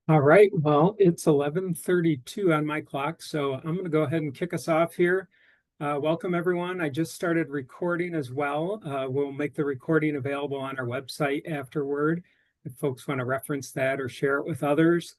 All right, well, it's 11:32 on my clock, so I'm going to go ahead and kick us off here. Welcome, everyone. I just started recording as well. We'll make the recording available on our website afterward if folks want to reference that or share it with others.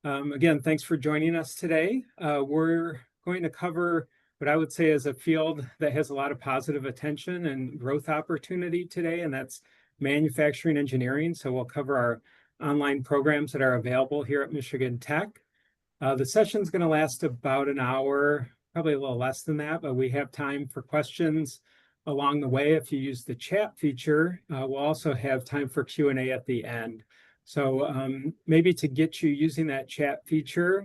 Again, thanks for joining us today. We're going to cover what I would say is a field that has a lot of positive attention and growth opportunity today, and that's manufacturing engineering. So we'll cover our online programs that are available here at Michigan Tech. The session's going to last about an hour, probably a little less than that, but we have time for questions along the way. If you use the chat feature, we'll also have time for Q&A at the end. So maybe to get you using that chat feature,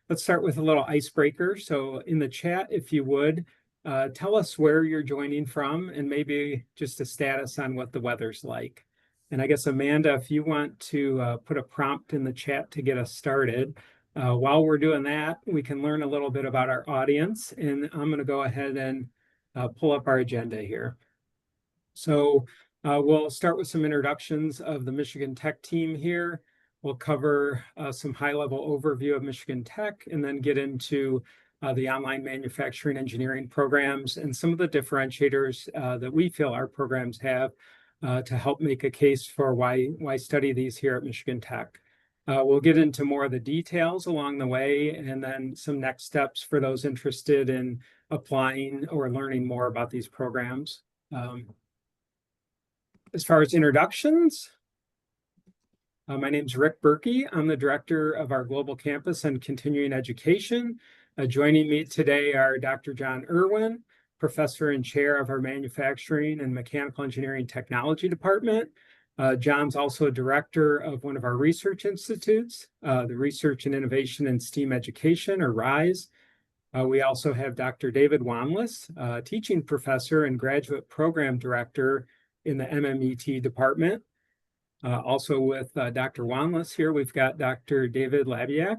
let's start with a little icebreaker. So in the chat, if you would, tell us where you're joining from and maybe just a status on what the weather's like. And I guess, Amanda, if you want to put a prompt in the chat to get us started, while we're doing that, we can learn a little bit about our audience. And I'm going to go ahead and pull up our agenda here. So we'll start with some introductions of the Michigan Tech team here. We'll cover some high-level overview of Michigan Tech and then get into the online manufacturing engineering programs and some of the differentiators that we feel our programs have to help make a case for why study these here at Michigan Tech. We'll get into more of the details along the way and then some next steps for those interested in applying or learning more about these programs. As far as introductions, my name's Rick Berkey. I'm the director of our Global Campus and Continuing Education. Joining me today are Dr. John Irwin, professor and chair of our Manufacturing and Mechanical Engineering Technology Department. John's also a director of one of our research institutes, the Research and Innovation in STEAM Education, or RISE. We also have Dr. David Wanless, teaching professor and graduate program director in the MMET department. Also with Dr. Wanless here, we've got Dr. David Labiak,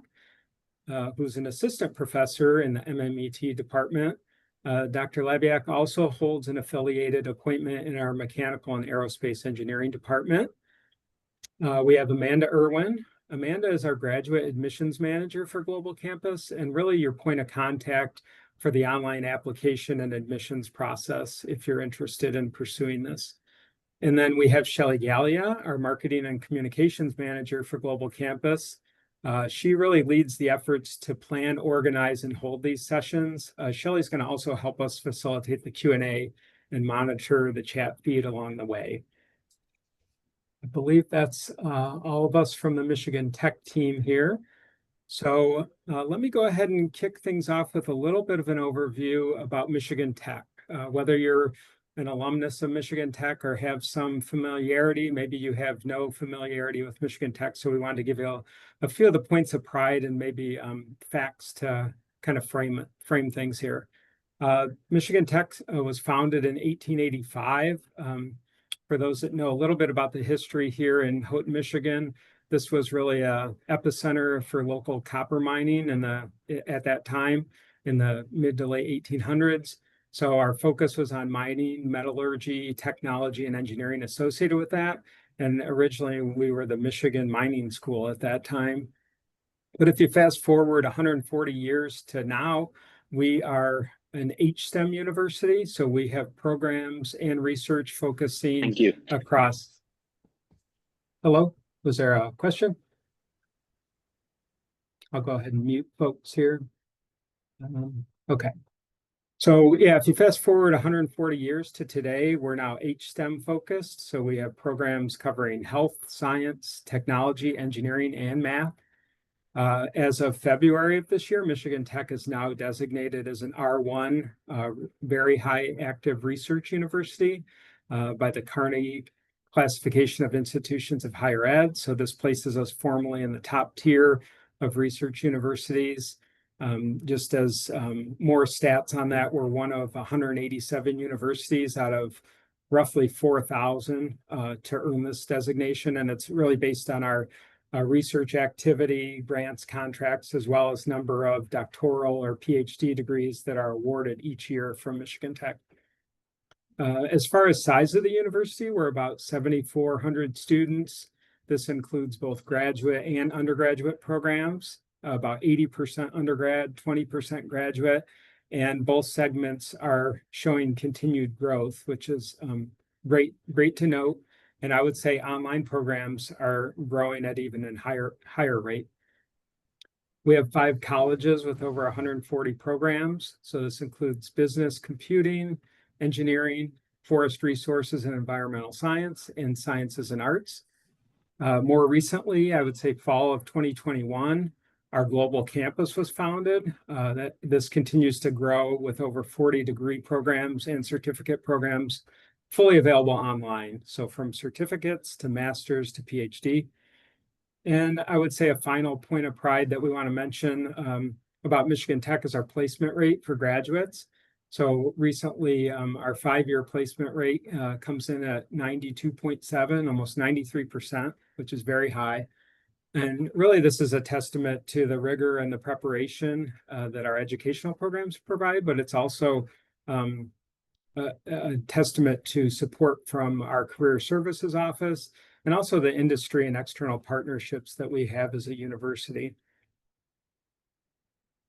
who's an assistant professor in the MMET department. Dr. Labiak also holds an affiliated appointment in our Mechanical and Aerospace Engineering department. We have Amanda Irwin. Amanda is our graduate admissions manager for Global Campus and really your point of contact for the online application and admissions process if you're interested in pursuing this. And then we have Shelly Gallia, our marketing and communications manager for Global Campus. She really leads the efforts to plan, organize, and hold these sessions. Shelly's going to also help us facilitate the Q&A and monitor the chat feed along the way. I believe that's all of us from the Michigan Tech team here. So let me go ahead and kick things off with a little bit of an overview about Michigan Tech. Whether you're an alumnus of Michigan Tech or have some familiarity, maybe you have no familiarity with Michigan Tech, so we wanted to give you a few of the points of pride and maybe facts to kind of frame things here. Michigan Tech was founded in 1885. For those that know a little bit about the history here in Houghton, Michigan, this was really an epicenter for local copper mining at that time in the mid to late 1800s. So our focus was on mining, metallurgy, technology, and engineering associated with that. And originally we were the Michigan Mining School at that time. But if you fast forward 140 years to now, we are an HSTEM university. So we have programs and research focusing across. Hello, was there a question? I'll go ahead and mute folks here. Okay. So yeah, if you fast forward 140 years to today, we're now HSTEM focused. So we have programs covering health, science, technology, engineering, and math. As of February of this year, Michigan Tech is now designated as an R1, very high active research university by the Carnegie Classification of Institutions of Higher Ed. So this places us formally in the top tier of research universities. Just as more stats on that, we're one of 187 universities out of roughly 4,000 to earn this designation. And it's really based on our research activity, grants, contracts, as well as number of doctoral or PhD degrees that are awarded each year from Michigan Tech. As far as size of the university, we're about 7,400 students. This includes both graduate and undergraduate programs, about 80% undergrad, 20% graduate, and both segments are showing continued growth, which is great to note. And I would say online programs are growing at even a higher rate. We have 5 colleges with over 140 programs. So this includes business, computing, engineering, forest resources and environmental science, and sciences and arts. More recently, I would say fall of 2021, our global campus was founded. This continues to grow with over 40 degree programs and certificate programs fully available online. So from certificates to master's to PhD. And I would say a final point of pride that we want to mention about Michigan Tech is our placement rate for graduates. So recently, our 5-year placement rate comes in at 92.7, almost 93%, which is very high. And really, this is a testament to the rigor and the preparation that our educational programs provide, but it's also a testament to support from our Career Services Office and also the industry and external partnerships that we have as a university.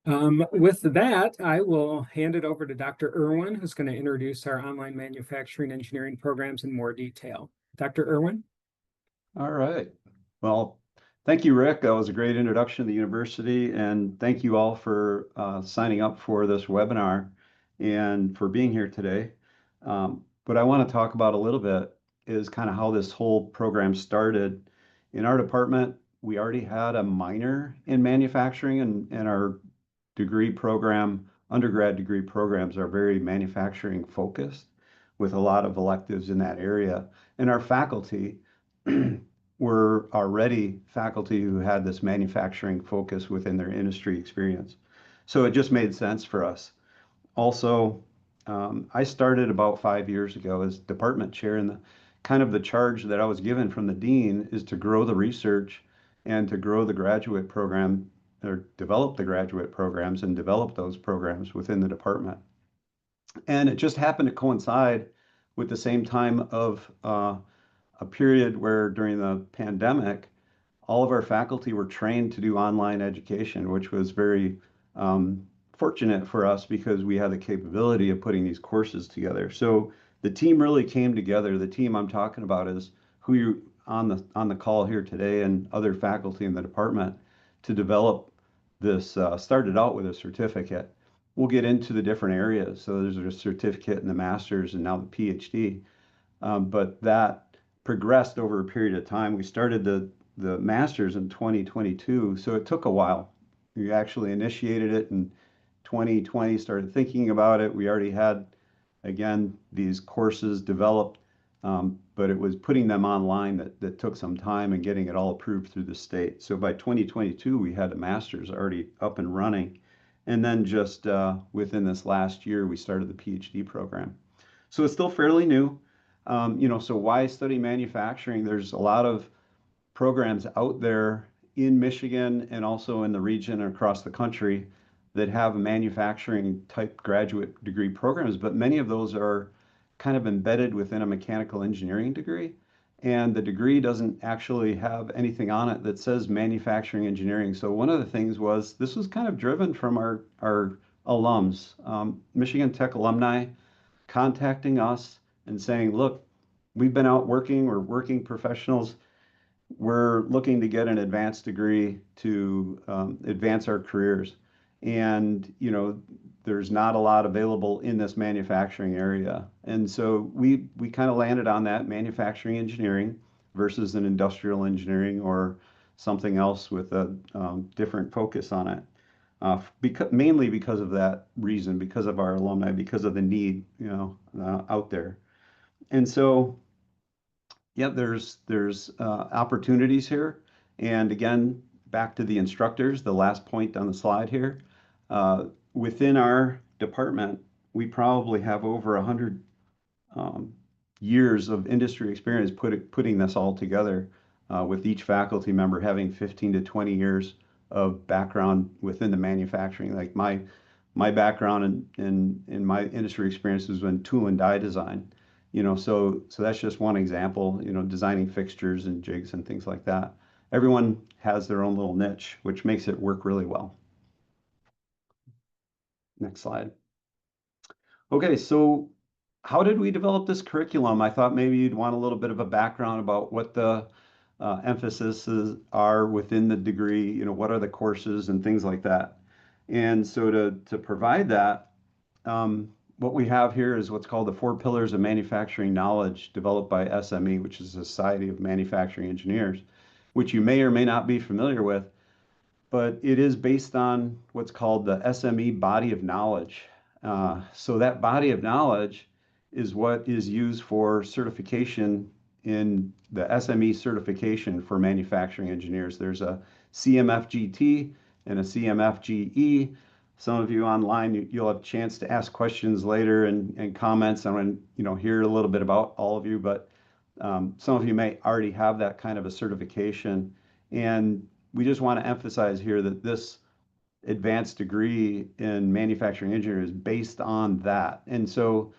With that, I will hand it over to Dr. Irwin, who's going to introduce our online manufacturing engineering programs in more detail. Dr. Irwin? All right. Well, thank you, Rick. That was a great introduction to the university, and thank you all for signing up for this webinar and for being here today. What I want to talk about a little bit is kind of how this whole program started. In our department, we already had a minor in manufacturing, and our degree program, undergrad degree programs are very manufacturing focused with a lot of electives in that area. And our faculty were already faculty who had this manufacturing focus within their industry experience. So it just made sense for us. Also, I started about 5 years ago as department chair, and the charge that I was given from the dean is to grow the research and to grow the graduate program, or develop the graduate programs and develop those programs within the department. And it just happened to coincide with the same time of a period where during the pandemic, all of our faculty were trained to do online education, which was very fortunate for us because we had the capability of putting these courses together. So the team really came together. The team I'm talking about is who you on the call here today and other faculty in the department to develop this. Started out with a certificate. We'll get into the different areas. So there's a certificate and the master's and now the PhD. But that progressed over a period of time. We started the master's in 2022, so it took a while. We actually initiated it in 2020, started thinking about it. We already had, again, these courses developed, but it was putting them online that took some time and getting it all approved through the state. So by 2022, we had the master's already up and running. And then just within this last year, we started the PhD program. So it's still fairly new. So why study manufacturing? There's a lot of programs out there in Michigan and also in the region and across the country that have manufacturing type graduate degree programs, but many of those are kind of embedded within a mechanical engineering degree. And the degree doesn't actually have anything on it that says manufacturing engineering. So one of the things was, this was kind of driven from our alums, Michigan Tech alumni contacting us and saying, look, we've been out working, we're working professionals. We're looking to get an advanced degree to advance our careers. And, there's not a lot available in this manufacturing area. And so we kind of landed on that manufacturing engineering versus an industrial engineering or something else with a different focus on it. Mainly because of that reason, because of our alumni, because of the need, out there. And so, yeah, there's opportunities here. And again, back to the instructors, the last point on the slide here. Within our department, we probably have over 100 years of industry experience putting this all together, with each faculty member having 15 to 20 years of background within the manufacturing. Like my background in my industry experience was in tool and die design. So that's just one example, designing fixtures and jigs and things like that. Everyone has their own little niche, which makes it work really well. Next slide. Okay, so how did we develop this curriculum? I thought maybe you'd want a little bit of a background about what the emphases are within the degree, what are the courses and things like that. And so to provide that, what we have here is what's called the Four Pillars of Manufacturing Knowledge, developed by SME, which is the Society of Manufacturing Engineers, which you may or may not be familiar with, but it is based on what's called the SME body of knowledge. So that body of knowledge is what is used for certification in the SME certification for manufacturing engineers. There's a CMFGT and a CMFGE. Some of you online, you'll have a chance to ask questions later and comments. I want to hear a little bit about all of you, but some of you may already have that kind of a certification. And we just want to emphasize here that this advanced degree in manufacturing engineering is based on that. And so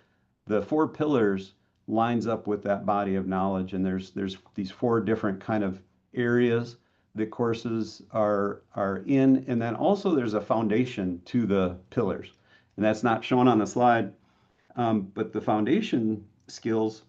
the four pillars lines up with that body of knowledge. And there's these four different kind of areas that courses are in. And then also there's a foundation to the pillars. And that's not shown on the slide, but the foundation skills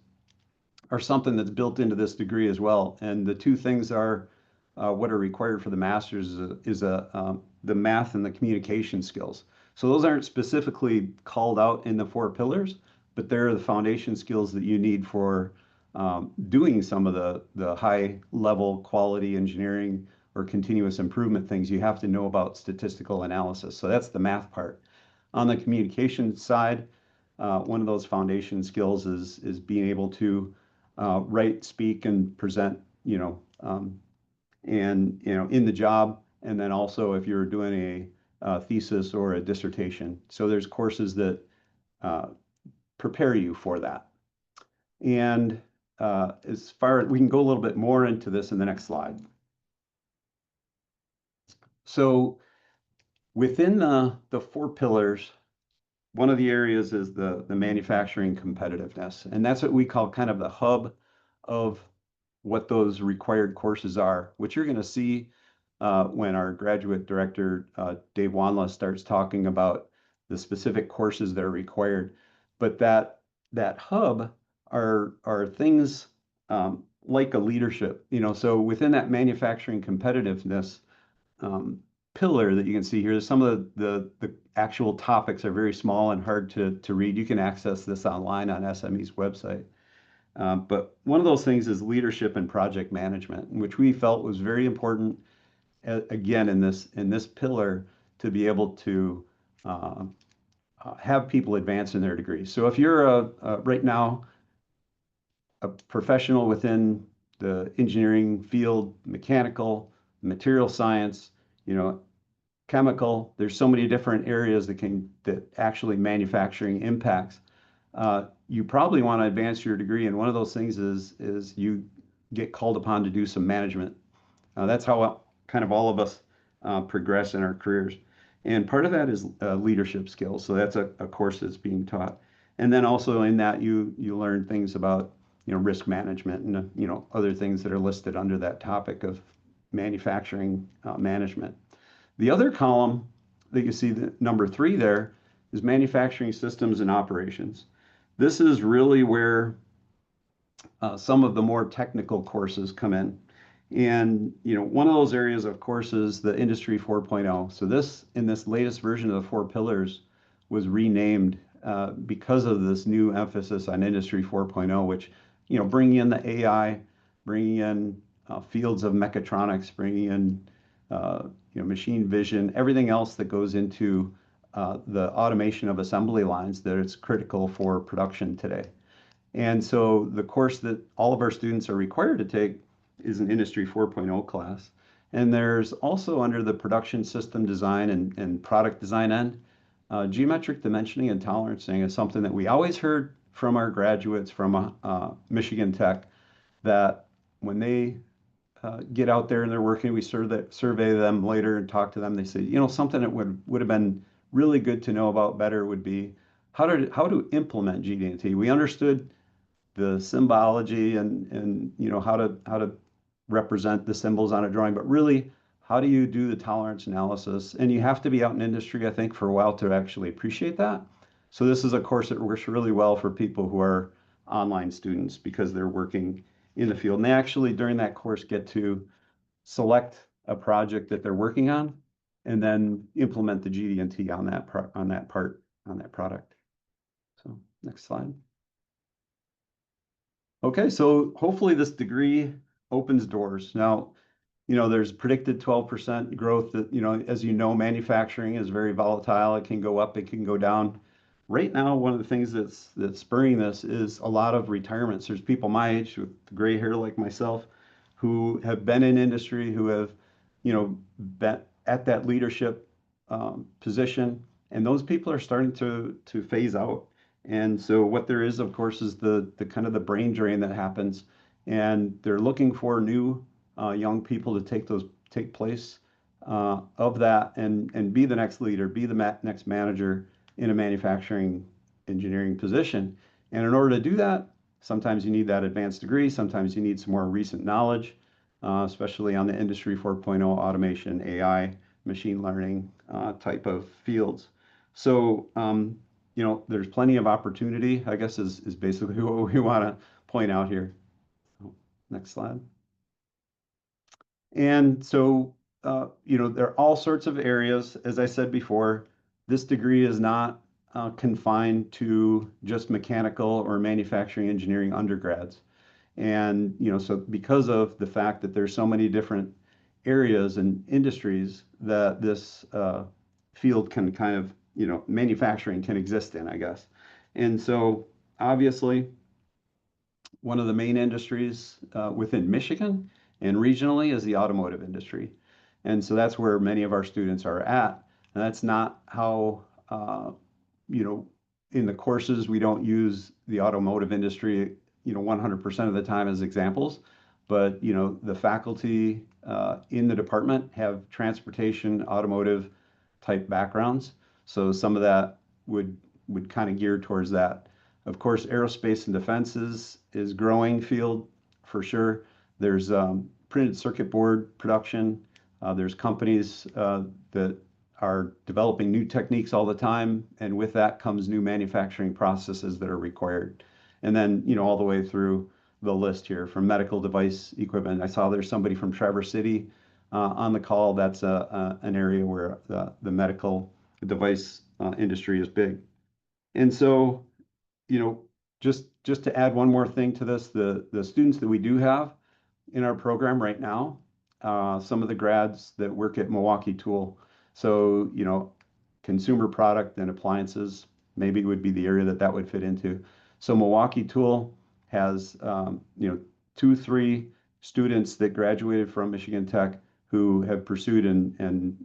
are something that's built into this degree as well. And the two things are what are required for the master's is the math and the communication skills. So those aren't specifically called out in the four pillars, but they're the foundation skills that you need for doing some of the high level quality engineering or continuous improvement things. You have to know about statistical analysis. So that's the math part. On the communication side, one of those foundation skills is being able to write, speak, and present, in the job, and then also if you're doing a thesis or a dissertation. So there's courses that prepare you for that. And as far as we can go a little bit more into this in the next slide. So within the four pillars, one of the areas is the manufacturing competitiveness. And that's what we call kind of the hub of what those required courses are, which you're going to see when our graduate director, Dave Wanla, starts talking about the specific courses that are required. But that hub are things like a leadership, so within that manufacturing competitiveness pillar that you can see here, some of the actual topics are very small and hard to read. You can access this online on SME's website. But one of those things is leadership and project management, which we felt was very important, again, in this pillar, to be able to have people advance in their degrees. So if you're right now a professional within the engineering field, mechanical, material science, chemical, there's so many different areas that actually manufacturing impacts. You probably want to advance your degree, and one of those things is you get called upon to do some management. That's how kind of all of us progress in our careers. And part of that is leadership skills. So that's a course that's being taught. And then also in that you learn things about risk management and other things that are listed under that topic of manufacturing management. The other column that you see, the number 3 there, is manufacturing systems and operations. This is really where some of the more technical courses come in. And one of those areas, of course, is the Industry 4.0. So this, in this latest version of the four pillars, was renamed because of this new emphasis on Industry 4.0, which bringing in the AI, bringing in fields of mechatronics, bringing in machine vision, everything else that goes into the automation of assembly lines that is critical for production today. And so the course that all of our students are required to take is an Industry 4.0 class. And there's also, under the production system design and product design end, geometric dimensioning and tolerancing is something that we always heard from our graduates from Michigan Tech, that when they get out there and they're working, we survey them later and talk to them. They say, something that would have been really good to know about better would be how to implement GD&T. We understood the symbology and how to represent the symbols on a drawing, but really how do you do the tolerance analysis? And you have to be out in industry, I think, for a while to actually appreciate that. So this is a course that works really well for people who are online students because they're working in the field. And they actually, during that course, get to select a project that they're working on and then implement the GD&T on that product. So next slide. Okay, so hopefully this degree opens doors. Now, there's predicted 12% growth that, as manufacturing is very volatile. It can go up, it can go down. Right now, one of the things that's spurring this is a lot of retirements. There's people my age with gray hair like myself who have been in industry, who have, been at that leadership position, and those people are starting to phase out. And so what there is, of course, is the kind of the brain drain that happens, and they're looking for new young people to take place of that and be the next leader, be the next manager in a manufacturing engineering position. And in order to do that, sometimes you need that advanced degree, sometimes you need some more recent knowledge, especially on the Industry 4.0 automation, AI, machine learning type of fields. So, there's plenty of opportunity, I guess, is basically what we want to point out here. Next slide. And so, there are all sorts of areas. As I said before, this degree is not confined to just mechanical or manufacturing engineering undergrads. And, so because of the fact that there's so many different areas and industries that this field can kind of, manufacturing can exist in, I guess. And so obviously, one of the main industries within Michigan and regionally is the automotive industry. And so that's where many of our students are at. And that's not how, in the courses, we don't use the automotive industry, 100% of the time as examples. But, the faculty in the department have transportation, automotive type backgrounds. So some of that would kind of gear towards that. Of course, aerospace and defense is growing field for sure. There's printed circuit board production. There's companies that are developing new techniques all the time, and with that comes new manufacturing processes that are required. And then, all the way through the list here from medical device equipment. I saw there's somebody from Traverse City on the call. That's an area where the medical device industry is big. And so, just to add one more thing to this, the students that we do have in our program right now, some of the grads that work at Milwaukee Tool. So, consumer product and appliances maybe would be the area that would fit into. So Milwaukee Tool has, 2-3 students that graduated from Michigan Tech who have pursued and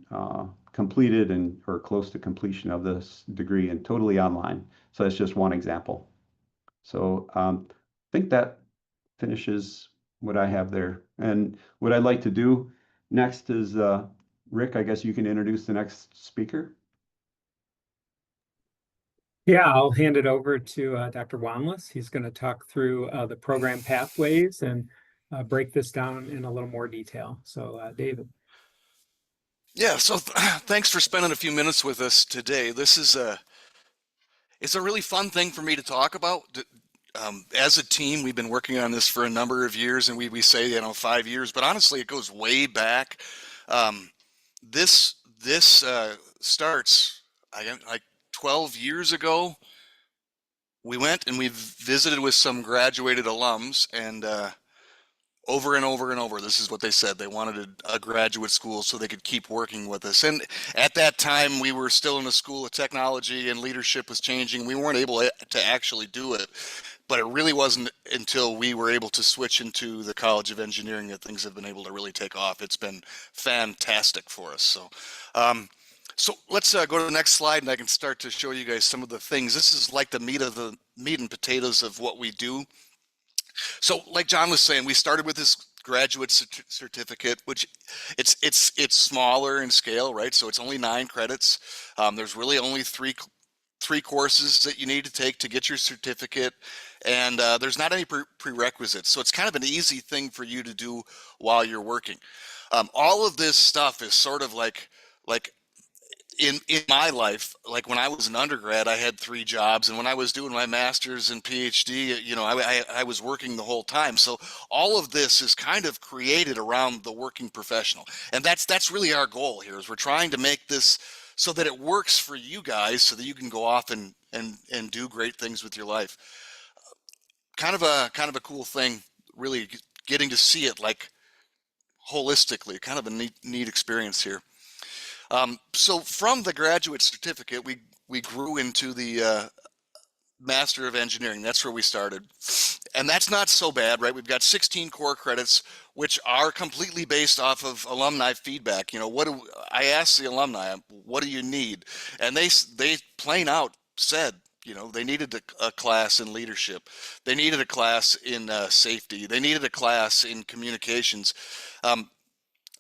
completed or close to completion of this degree and totally online. So that's just one example. So I think that finishes what I have there. And what I'd like to do next is, Rick, I guess you can introduce the next speaker. Yeah, I'll hand it over to Dr. Wanless. He's going to talk through the program pathways and break this down in a little more detail. So, David. Yeah, so thanks for spending a few minutes with us today. This is it's a really fun thing for me to talk about. As a team, we've been working on this for a number of years, and we say 5 years, but honestly, it goes way back. This starts like 12 years ago. We went and we visited with some graduated alums, and over and over and over, this is what they said. They wanted a graduate school so they could keep working with us. And at that time, we were still in a school of technology and leadership was changing. We weren't able to actually do it. But it really wasn't until we were able to switch into the College of Engineering that things have been able to really take off. It's been fantastic for us. So let's go to the next slide, and I can start to show you guys some of the things. This is like the meat and potatoes of what we do. So like John was saying, we started with this graduate certificate, which it's smaller in scale, right? So it's only 9 credits. There's really only 3 3 courses that you need to take to get your certificate, and there's not any prerequisites. So it's kind of an easy thing for you to do while you're working. All of this stuff is sort of like in my life, like when I was an undergrad, I had 3 jobs, and when I was doing my master's and PhD, you know, I was working the whole time. So all of this is kind of created around the working professional, and that's really our goal here. Is we're trying to make this so that it works for you guys, so that you can go off and do great things with your life. Kind of a cool thing, really getting to see it like holistically. Kind of a neat experience here. So from the graduate certificate, we grew into the Master of Engineering. That's where we started. And that's not so bad, right? We've got 16 core credits, which are completely based off of alumni feedback. You know, I asked the alumni, what do you need? And they plain out said, you know, they needed a class in leadership. They needed a class in safety. They needed a class in communications.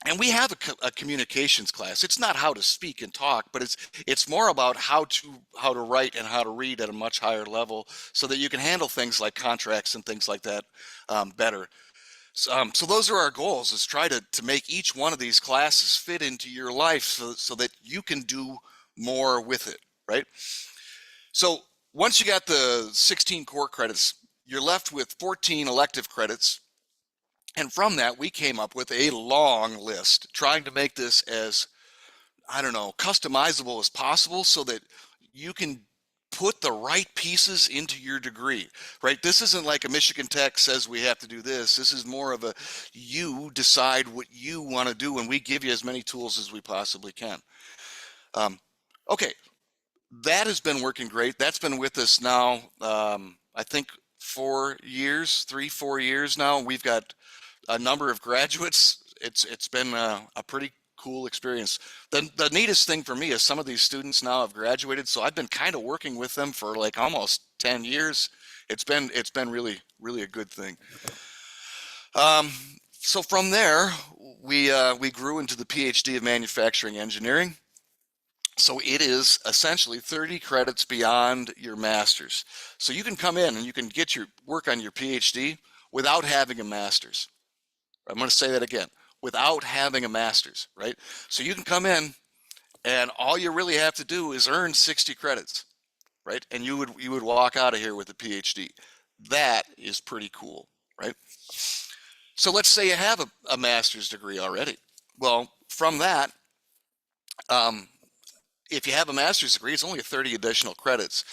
And we have a communications class. It's not how to speak and talk, but it's more about how to write and how to read at a much higher level, so that you can handle things like contracts and things like that better. So those are our goals: is try to make each one of these classes fit into your life, so that you can do more with it, right? So once you got the 16 core credits, you're left with 14 elective credits. And from that, we came up with a long list, trying to make this as, I don't know, customizable as possible, so that you can put the right pieces into your degree, right? This isn't like a Michigan Tech says we have to do this. This is more of a, you decide what you want to do, and we give you as many tools as we possibly can. Okay, that has been working great. That's been with us now, I think 4 years, 3-4 years now. We've got a number of graduates. It's been a pretty cool experience. The neatest thing for me is some of these students now have graduated, so I've been kind of working with them for like almost 10 years. It's been really a good thing. So from there, we grew into the PhD of Manufacturing Engineering. So it is essentially 30 credits beyond your master's. So you can come in and you can get your work on your PhD without having a master's. I'm going to say that again, without having a master's, right? So you can come in, and all you really have to do is earn 60 credits, right? And you would walk out of here with a PhD. That is pretty cool, right? So let's say you have a master's degree already. Well, from that, if you have a master's degree, it's only 30 additional credits.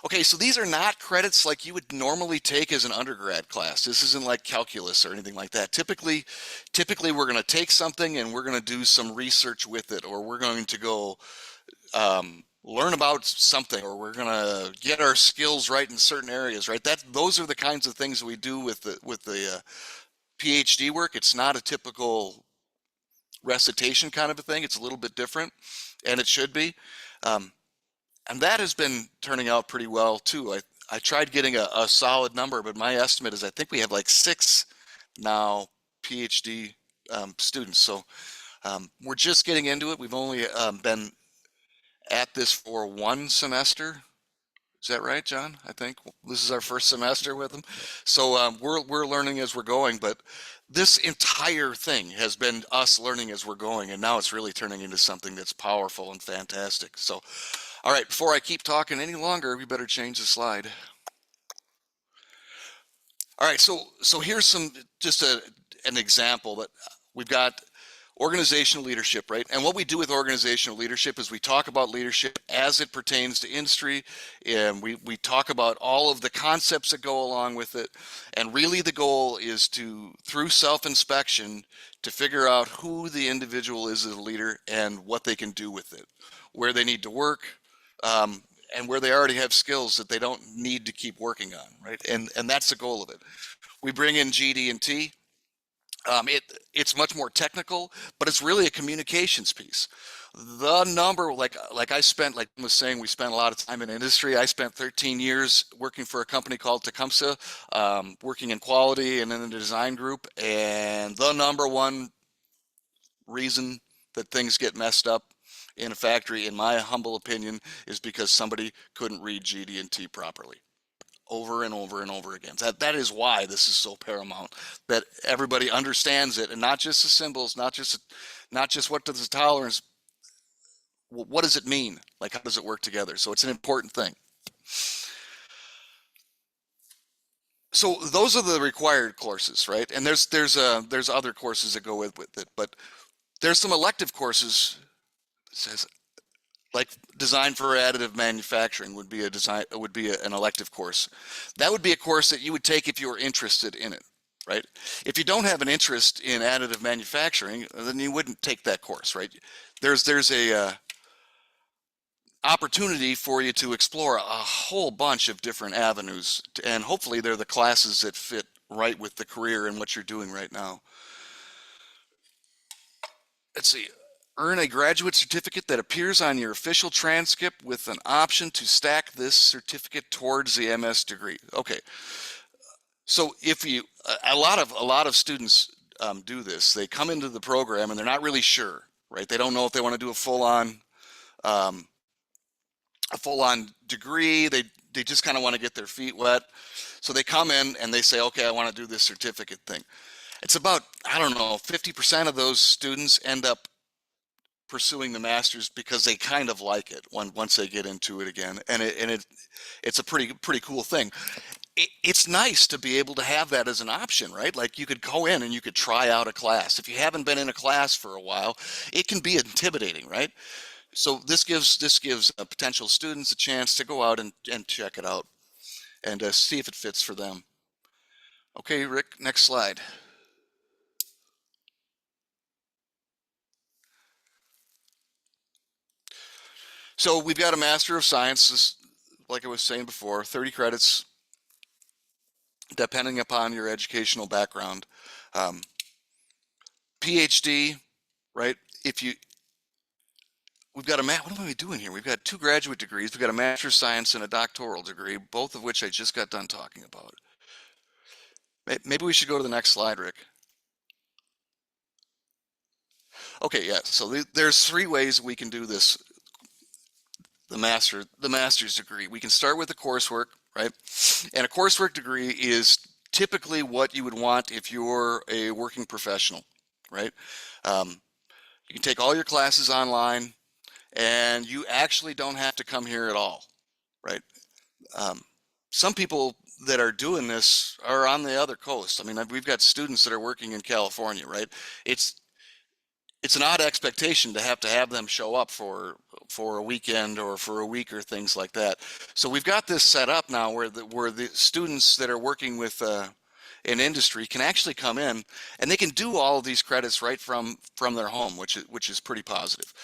Okay, so these are not credits like you would normally take as an undergrad class. This isn't like calculus or anything like that. Typically we're going to take something and we're going to do some research with it, or we're going to go learn about something, or we're going to get our skills right in certain areas, right? Those are the kinds of things we do with the PhD work. It's not a typical recitation kind of a thing. It's a little bit different, and it should be. And that has been turning out pretty well too. I tried getting a solid number, but my estimate is I think we have like 6 now PhD students. So we're just getting into it. We've only been at this for 1 semester. Is that right, John? I think this is our first semester with them. So we're learning as we're going, but this entire thing has been us learning as we're going, and now it's really turning into something that's powerful and fantastic. So, all right, before I keep talking any longer, we better change the slide. All right, so here's just an example that we've got. Organizational leadership, right? And what we do with organizational leadership is we talk about leadership as it pertains to industry, and we talk about all of the concepts that go along with it. And really the goal is to, through self-inspection, to figure out who the individual is as a leader and what they can do with it, where they need to work, and where they already have skills that they don't need to keep working on, right? And that's the goal of it. We bring in GD&T. It's much more technical, but it's really a communications piece. The number, like I spent, like I was saying, we spent a lot of time in industry. I spent 13 years working for a company called Tecumseh, working in quality and in the design group. And the number one reason that things get messed up in a factory, in my humble opinion, is because somebody couldn't read GD&T properly. Over and over and over again. That is why this is so paramount, that everybody understands it, and not just the symbols, not just what does the tolerance, what does it mean? Like, how does it work together? So it's an important thing. So those are the required courses, right? And there's other courses that go with it, but there's some elective courses. It says, like design for additive manufacturing would be an elective course. That would be a course that you would take if you were interested in it, right? If you don't have an interest in additive manufacturing, then you wouldn't take that course, right? There's a opportunity for you to explore a whole bunch of different avenues, and hopefully they're the classes that fit right with the career and what you're doing right now. Let's see. Earn a graduate certificate that appears on your official transcript with an option to stack this certificate towards the MS degree. Okay. So if you, a lot of students do this. They come into the program and they're not really sure, right? They don't know if they want to do a full-on degree. They just kind of want to get their feet wet. So they come in and they say, okay, I want to do this certificate thing. It's about, I don't know, 50% of those students end up pursuing the master's because they kind of like it once they get into it again, and it's a pretty cool thing. It's nice to be able to have that as an option, right? Like, you could go in and you could try out a class. If you haven't been in a class for a while, it can be intimidating, right? So this gives potential students a chance to go out and check it out and see if it fits for them. Okay, Rick, next slide. So we've got a Master of Science, like I was saying before, 30 credits, depending upon your educational background. PhD, right? We've got what am I doing here? We've got 2 graduate degrees. We've got a Master of Science and a doctoral degree, both of which I just got done talking about. Maybe we should go to the next slide, Rick. Okay, yeah, so there's 3 ways we can do this. The master's degree. We can start with the coursework, right? And a coursework degree is typically what you would want if you're a working professional, right? You can take all your classes online, and you actually don't have to come here at all, right? Some people that are doing this are on the other coast. I mean, we've got students that are working in California, right? It's an odd expectation to have them show up for a weekend or for a week or things like that. So we've got this set up now where the students that are working with an industry can actually come in and they can do all of these credits right from their home, which is pretty positive.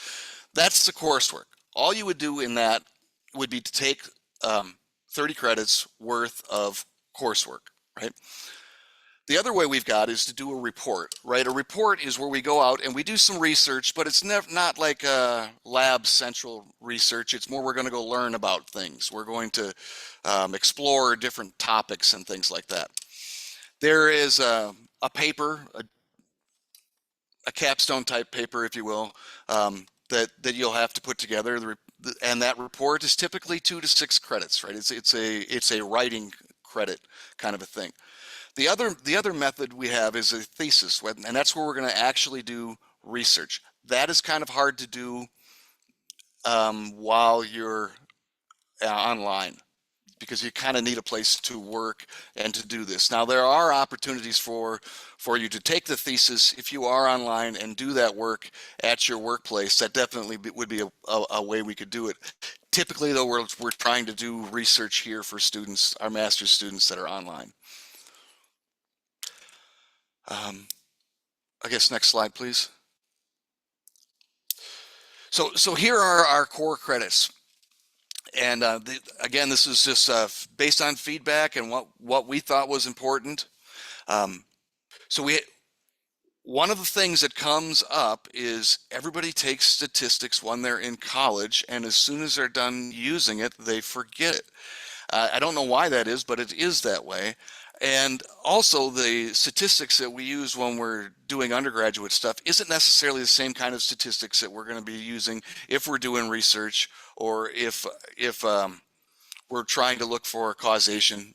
That's the coursework. All you would do in that would be to take 30 credits worth of coursework, right? The other way we've got is to do a report, right? A report is where we go out and we do some research, but it's not like a lab central research. It's more we're going to go learn about things. We're going to explore different topics and things like that. There is a paper, a capstone type paper, if you will, that you'll have to put together. And that report is typically 2 to 6 credits, right? It's a writing credit kind of a thing. The other method we have is a thesis, and that's where we're going to actually do research. That is kind of hard to do while you're online, because you kind of need a place to work and to do this. Now, there are opportunities for you to take the thesis if you are online and do that work at your workplace. That definitely would be a way we could do it. Typically, though, we're trying to do research here for students, our master's students that are online. I guess next slide, please. So here are our core credits. And again, this is just based on feedback and what we thought was important. So one of the things that comes up is everybody takes statistics when they're in college, and as soon as they're done using it, they forget it. I don't know why that is, but it is that way. And also the statistics that we use when we're doing undergraduate stuff isn't necessarily the same kind of statistics that we're going to be using if we're doing research, or if we're trying to look for causation.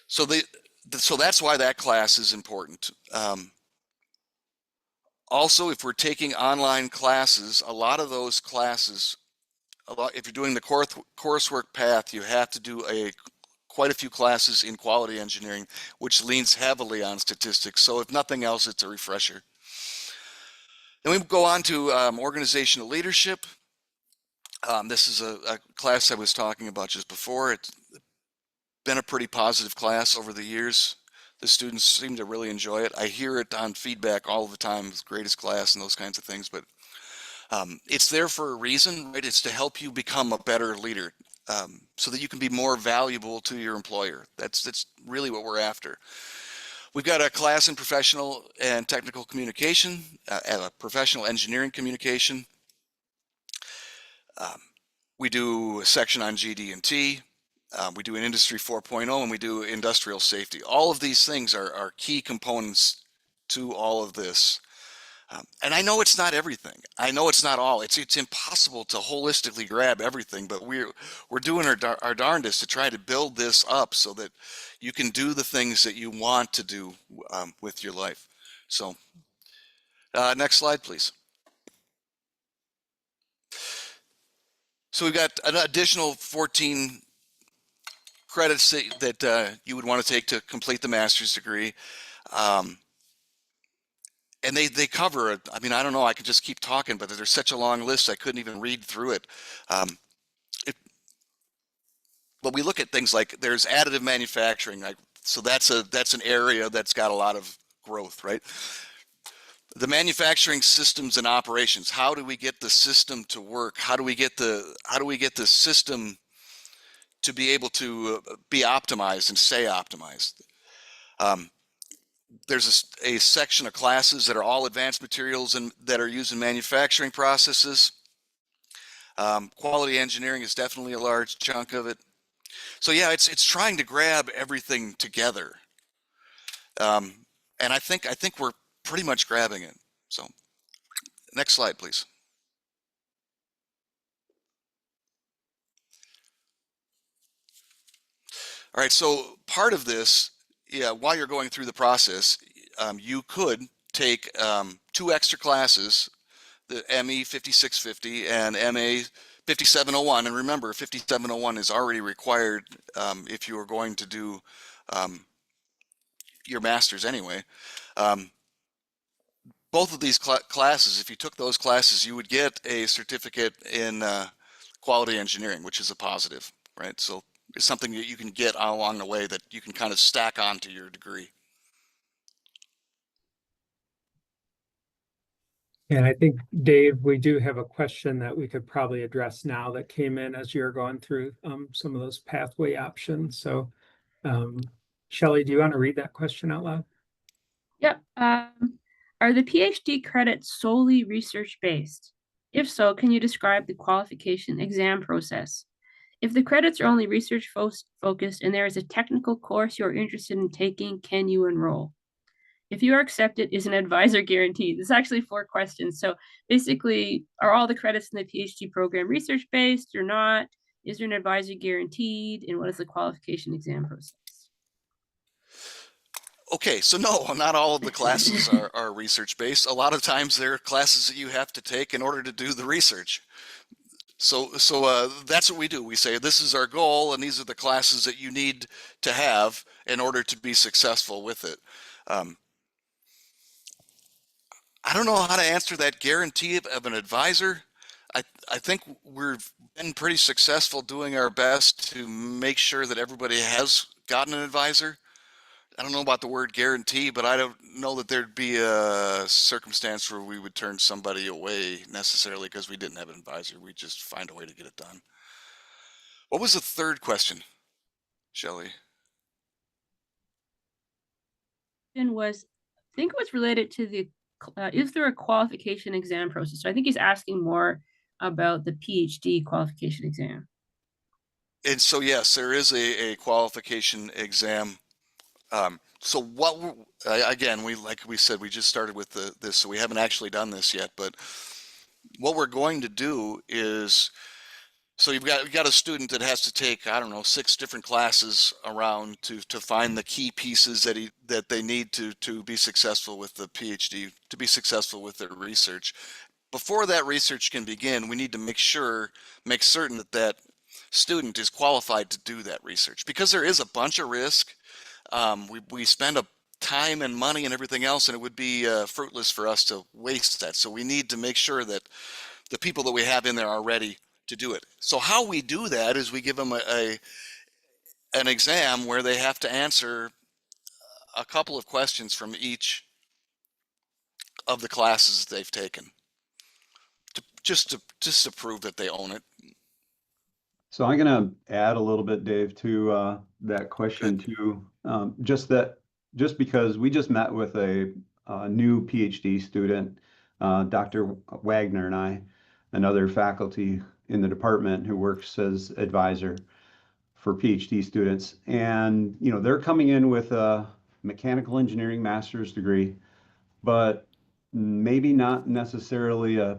So that's why that class is important. Also, if we're taking online classes, a lot of those classes, if you're doing the coursework path, you have to do quite a few classes in quality engineering, which leans heavily on statistics. So if nothing else, it's a refresher. Then we go on to organizational leadership. This is a class I was talking about just before. It's been a pretty positive class over the years. The students seem to really enjoy it. I hear it on feedback all the time, it's the greatest class and those kinds of things, but it's there for a reason, right? It's to help you become a better leader, so that you can be more valuable to your employer. That's really what we're after. We've got a class in professional and technical communication, professional engineering communication. We do a section on GD&T. We do an Industry 4.0, and we do industrial safety. All of these things are key components to all of this. And I know it's not everything. I know it's not all. It's impossible to holistically grab everything, but we're doing our darndest to try to build this up so that you can do the things that you want to do with your life. So next slide, please. So we've got an additional 14 credits that you would want to take to complete the master's degree. And they cover it. I mean, I don't know, I could just keep talking, but there's such a long list, I couldn't even read through it. But we look at things like there's additive manufacturing. So that's an area that's got a lot of growth, right? The manufacturing systems and operations. How do we get the system to work? How do we get the system to be able to be optimized and stay optimized? There's a section of classes that are all advanced materials and that are used in manufacturing processes. Quality engineering is definitely a large chunk of it. So yeah, it's trying to grab everything together. And I think we're pretty much grabbing it. So next slide, please. All right, so part of this, yeah, while you're going through the process, you could take 2 extra classes, the ME 5650 and MA 5701. And remember, 5701 is already required if you are going to do your master's anyway. Both of these classes, if you took those classes, you would get a certificate in quality engineering, which is a positive, right? So it's something that you can get along the way that you can kind of stack onto your degree. And I think, Dave, we do have a question that we could probably address now that came in as you're going through some of those pathway options. So, Shelley, do you want to read that question out loud? Yep. Are the PhD credits solely research-based? If so, can you describe the qualification exam process? If the credits are only research focused and there is a technical course you're interested in taking, can you enroll? If you are accepted, is an advisor guaranteed? There's actually 4 questions. So basically, are all the credits in the PhD program research-based or not? Is there an advisor guaranteed? And what is the qualification exam process? Okay, so no, not all of the classes are research-based. A lot of times there are classes that you have to take in order to do the research. So that's what we do. We say, this is our goal, and these are the classes that you need to have in order to be successful with it. I don't know how to answer that guarantee of an advisor. I think we've been pretty successful doing our best to make sure that everybody has gotten an advisor. I don't know about the word guarantee, but I don't know that there'd be a circumstance where we would turn somebody away necessarily because we didn't have an advisor. We just find a way to get it done. What was the third question, Shelley? Was, I think it was related to the, is there a qualification exam process? So I think he's asking more about the PhD qualification exam. And so, yes, there is a qualification exam. So again, like we said, we just started with this, so we haven't actually done this yet, but what we're going to do is, so you've got a student that has to take, I don't know, 6 different classes around to find the key pieces that they need to be successful with the PhD, to be successful with their research. Before that research can begin, we need to make certain that that student is qualified to do that research, because there is a bunch of risk. We spend a time and money and everything else, and it would be fruitless for us to waste that. So we need to make sure that the people that we have in there are ready to do it. So how we do that is we give them an exam where they have to answer a couple of questions from each of the classes they've taken, just to prove that they own it. So I'm going to add a little bit, Dave, to that question too. Just because we just met with a new PhD student, Dr. Wagner and I, another faculty in the department who works as advisor for PhD students. And, they're coming in with a mechanical engineering master's degree, but maybe not necessarily a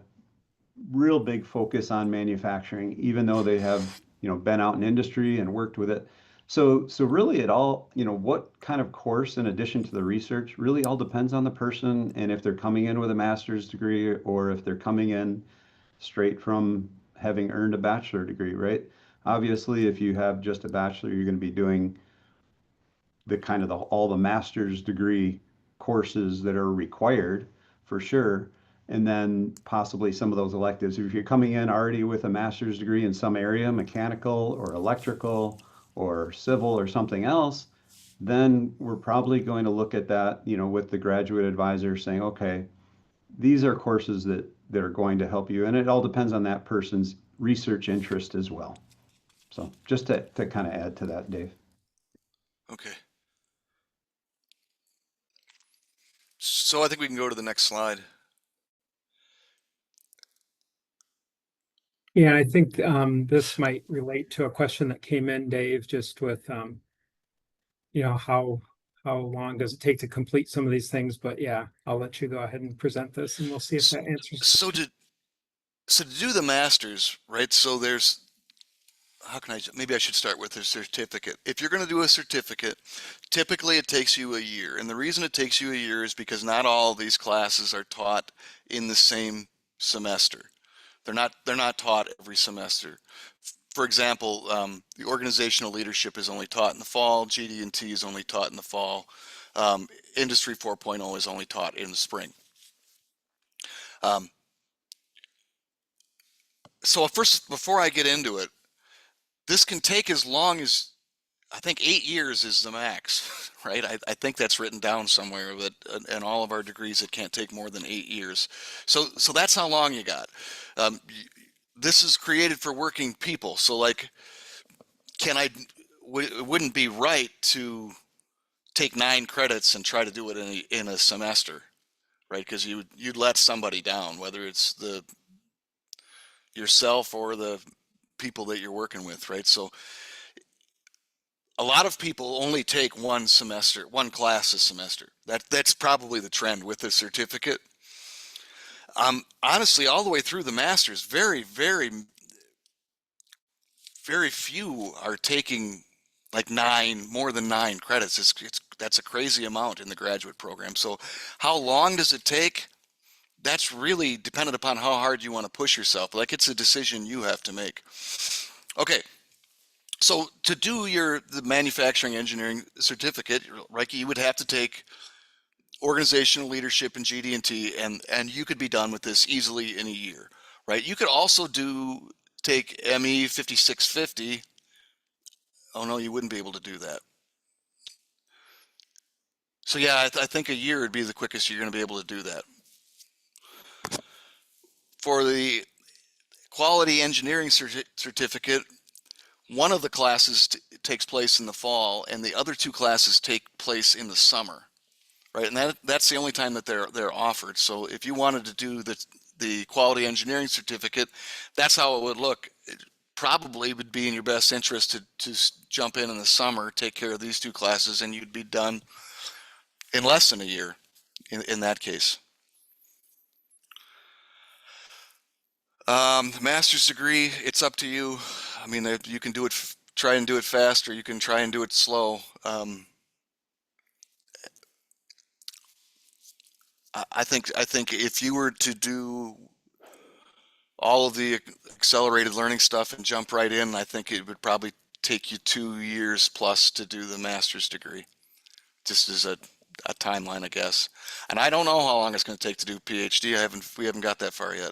real big focus on manufacturing, even though they have, been out in industry and worked with it. So really it all, what kind of course in addition to the research really all depends on the person, and if they're coming in with a master's degree or if they're coming in straight from having earned a bachelor degree, right? Obviously, if you have just a bachelor, you're going to be doing the kind of all the master's degree courses that are required for sure. And then possibly some of those electives. If you're coming in already with a master's degree in some area, mechanical or electrical or civil or something else, then we're probably going to look at that, with the graduate advisor saying, okay, these are courses that are going to help you. And it all depends on that person's research interest as well. So just to kind of add to that, Dave. Okay. So I think we can go to the next slide. Yeah, I think this might relate to a question that came in, Dave, just with how long does it take to complete some of these things? But yeah, I'll let you go ahead and present this, and we'll see if that answers. So to do the master's, right? So maybe I should start with a certificate. If you're going to do a certificate, typically it takes you a year. And the reason it takes you a year is because not all of these classes are taught in the same semester. They're not taught every semester. For example, the organizational leadership is only taught in the fall. GD&T is only taught in the fall. Industry 4.0 is only taught in the spring. So first, before I get into it, this can take as long as, I think 8 years is the max, right? I think that's written down somewhere, but in all of our degrees, it can't take more than 8 years. So that's how long you got. This is created for working people. So like, it wouldn't be right to take 9 credits and try to do it in a semester, right? Because you'd let somebody down, whether it's yourself or the people that you're working with, right? So a lot of people only take one class a semester. That's probably the trend with the certificate. Honestly, all the way through the master's, very, very, very few are taking like more than 9 credits. That's a crazy amount in the graduate program. So how long does it take? That's really dependent upon how hard you want to push yourself. Like, it's a decision you have to make. Okay. So to do the manufacturing engineering certificate, Reiki, you would have to take organizational leadership in GD&T, and you could be done with this easily in a year, right? You could also take ME 5650. Oh no, you wouldn't be able to do that. So yeah, I think a year would be the quickest you're going to be able to do that. For the quality engineering certificate, one of the classes takes place in the fall, and the other 2 classes take place in the summer, right? And that's the only time that they're offered. So if you wanted to do the quality engineering certificate, that's how it would look. probably would be in your best interest to jump in the summer, take care of these two classes, and you'd be done in less than a year in that case. The master's degree, it's up to you. I mean, you can do it, try and do it fast, or you can try and do it slow. I think if you were to do all of the accelerated learning stuff and jump right in, I think it would probably take you 2 years plus to do the master's degree, just as a timeline, I guess. And I don't know how long it's going to take to do PhD. We haven't got that far yet.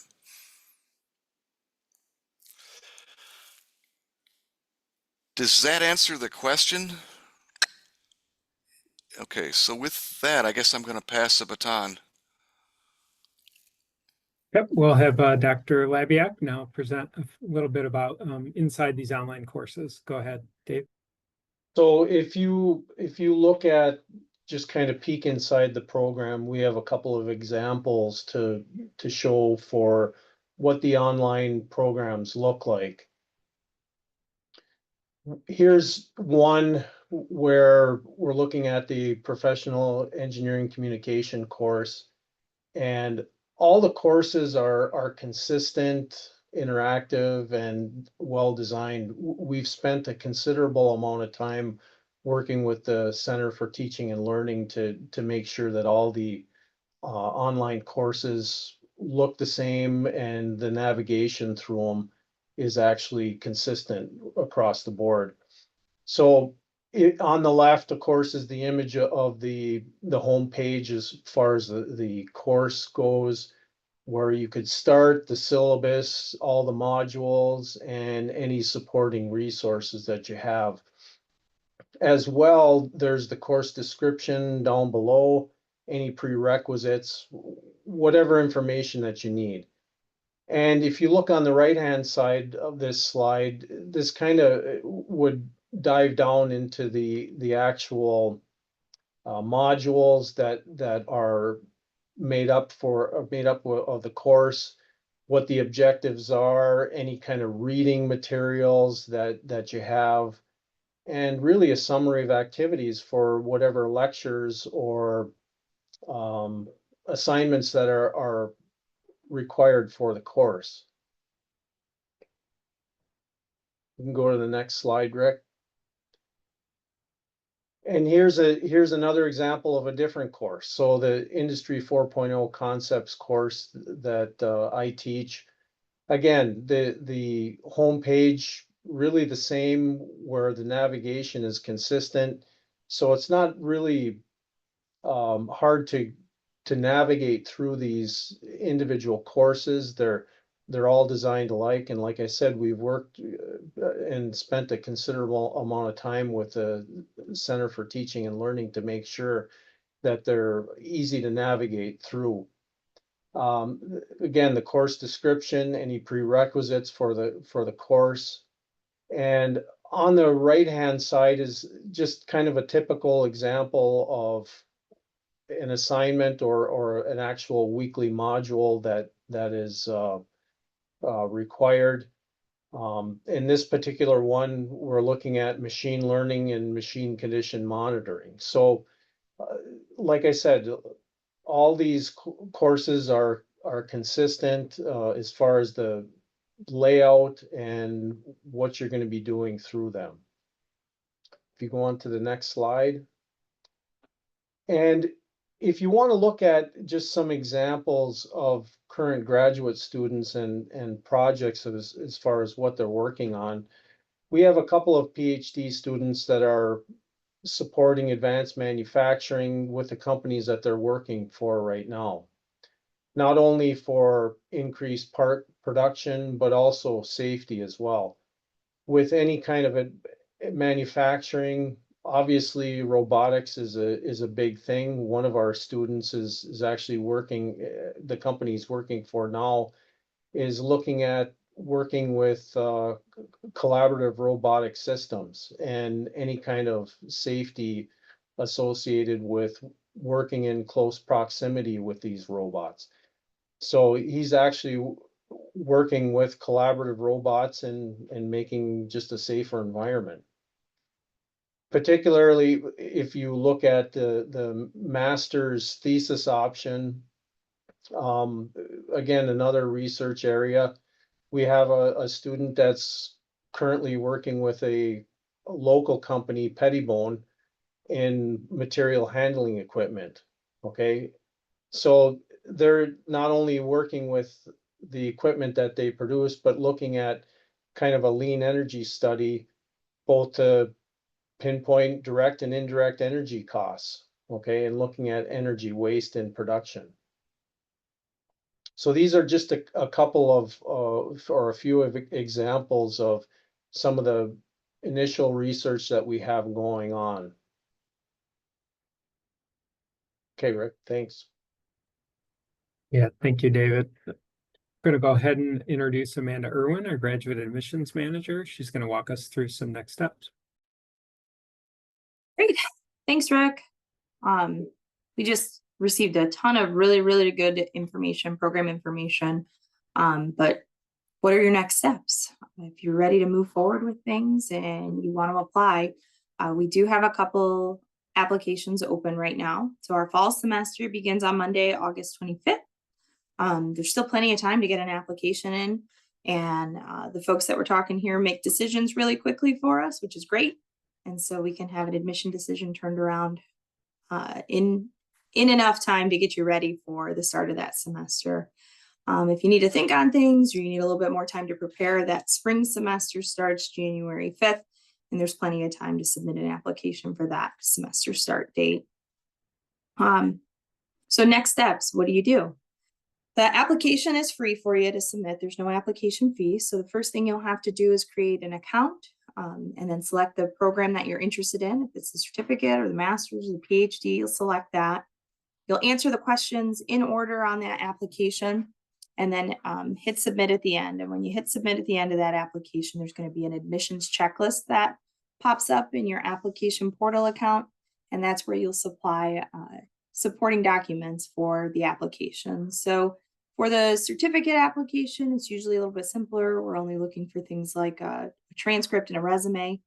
Does that answer the question? Okay, so with that, I guess I'm going to pass the baton. Yep, we'll have Dr. Labiak now present a little bit about inside these online courses. Go ahead, Dave. So if you look at just kind of peek inside the program, we have a couple of examples to show for what the online programs look like. Here's one where we're looking at the professional engineering communication course, and all the courses are consistent, interactive, and well designed. We've spent a considerable amount of time working with the Center for Teaching and Learning to make sure that all the online courses look the same and the navigation through them is actually consistent across the board. So on the left, of course, is the image of the home page as far as the course goes, where you could start the syllabus, all the modules, and any supporting resources that you have. As well, there's the course description down below, any prerequisites, whatever information that you need. And if you look on the right-hand side of this slide, this kind of would dive down into the actual modules that are made up of the course, what the objectives are, any kind of reading materials that you have, and really a summary of activities for whatever lectures or assignments that are required for the course. You can go to the next slide, Rick. And here's another example of a different course. So the Industry 4.0 Concepts course that I teach. Again, the homepage really the same, where the navigation is consistent. So it's not really hard to navigate through these individual courses. They're all designed alike, and like I said, we've worked and spent a considerable amount of time with the Center for Teaching and Learning to make sure that they're easy to navigate through. Again, the course description, any prerequisites for the course, and on the right-hand side is just kind of a typical example of an assignment or an actual weekly module that is required. In this particular one, we're looking at machine learning and machine condition monitoring. So, like I said, all these courses are consistent as far as the layout and what you're going to be doing through them. If you go on to the next slide. And if you want to look at just some examples of current graduate students and projects as far as what they're working on, we have a couple of PhD students that are supporting advanced manufacturing with the companies that they're working for right now. Not only for increased part production, but also safety as well. With any kind of a manufacturing, obviously robotics is a big thing. One of our students is actually working, the company he's working for now is looking at working with collaborative robotic systems and any kind of safety associated with working in close proximity with these robots. So he's actually working with collaborative robots and making just a safer environment. Particularly if you look at the master's thesis option, again, another research area. We have a student that's currently working with a local company, Pettibone, in material handling equipment. Okay, so they're not only working with the equipment that they produce, but looking at kind of a lean energy study, both to pinpoint direct and indirect energy costs, okay, and looking at energy waste in production. So these are just a couple of, or a few of examples of some of the initial research that we have going on. Okay, Rick, thanks. Yeah, thank you, David. I'm going to go ahead and introduce Amanda Irwin, our graduate admissions manager. She's going to walk us through some next steps. Great. Thanks, Rick. We just received a ton of really, really good information, program information. But what are your next steps? If you're ready to move forward with things and you want to apply, we do have a couple applications open right now. So our fall semester begins on Monday, August 25th. There's still plenty of time to get an application in, and the folks that we're talking here make decisions really quickly for us, which is great. And so we can have an admission decision turned around in enough time to get you ready for the start of that semester. If you need to think on things, or you need a little bit more time to prepare, that spring semester starts January 5th, and there's plenty of time to submit an application for that semester start date. So next steps, what do you do? The application is free for you to submit. There's no application fee. So the first thing you'll have to do is create an account, and then select the program that you're interested in. If it's the certificate or the master's or the PhD, you'll select that. You'll answer the questions in order on that application, and then hit submit at the end. And when you hit submit at the end of that application, there's going to be an admissions checklist that pops up in your application portal account. And that's where you'll supply supporting documents for the application. So for the certificate application, it's usually a little bit simpler. We're only looking for things like a transcript and a resume.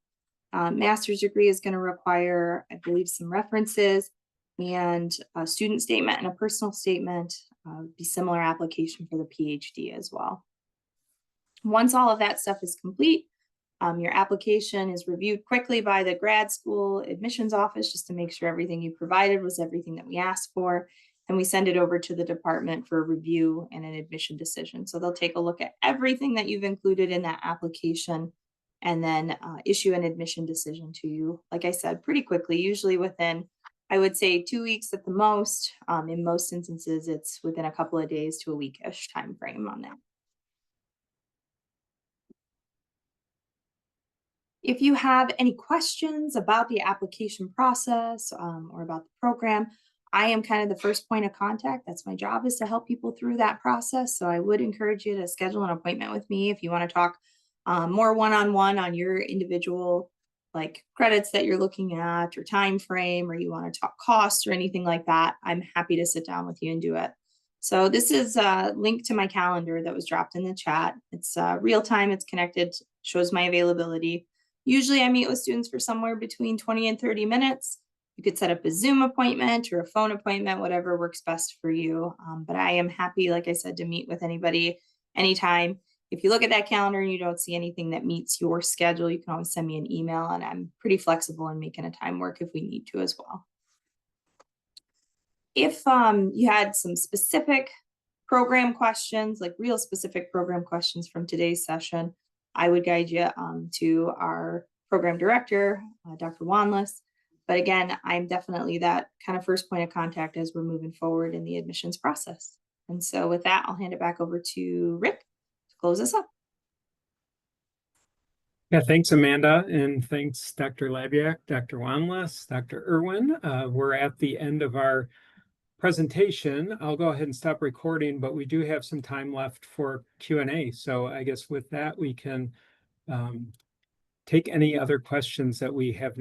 Master's degree is going to require, I believe, some references and a student statement and a personal statement. Be similar application for the PhD as well. Once all of that stuff is complete, your application is reviewed quickly by the grad school admissions office just to make sure everything you provided was everything that we asked for. And we send it over to the department for review and an admission decision. So they'll take a look at everything that you've included in that application and then issue an admission decision to you. Like I said, pretty quickly, usually within, I would say, 2 weeks at the most. In most instances, it's within a couple of days to a weekish time frame on that. If you have any questions about the application process or about the program, I am kind of the first point of contact. That's my job, is to help people through that process. So I would encourage you to schedule an appointment with me if you want to talk more one-on-one on your individual like credits that you're looking at or time frame, or you want to talk costs or anything like that. I'm happy to sit down with you and do it. So this is a link to my calendar that was dropped in the chat. It's real time, it's connected, shows my availability. Usually I meet with students for somewhere between 20 and 30 minutes. You could set up a Zoom appointment or a phone appointment, whatever works best for you. But I am happy, like I said, to meet with anybody anytime. If you look at that calendar and you don't see anything that meets your schedule, you can always send me an email, and I'm pretty flexible in making a time work if we need to as well. If you had some specific program questions, like real specific program questions from today's session, I would guide you to our program director, Dr. Wanless. But again, I'm definitely that kind of first point of contact as we're moving forward in the admissions process. And so with that, I'll hand it back over to Rick to close us up. Yeah, thanks, Amanda, and thanks, Dr. Labiak, Dr. Wanless, Dr. Irwin. We're at the end of our presentation. I'll go ahead and stop recording, but we do have some time left for Q&A. So I guess with that, we can take any other questions that we have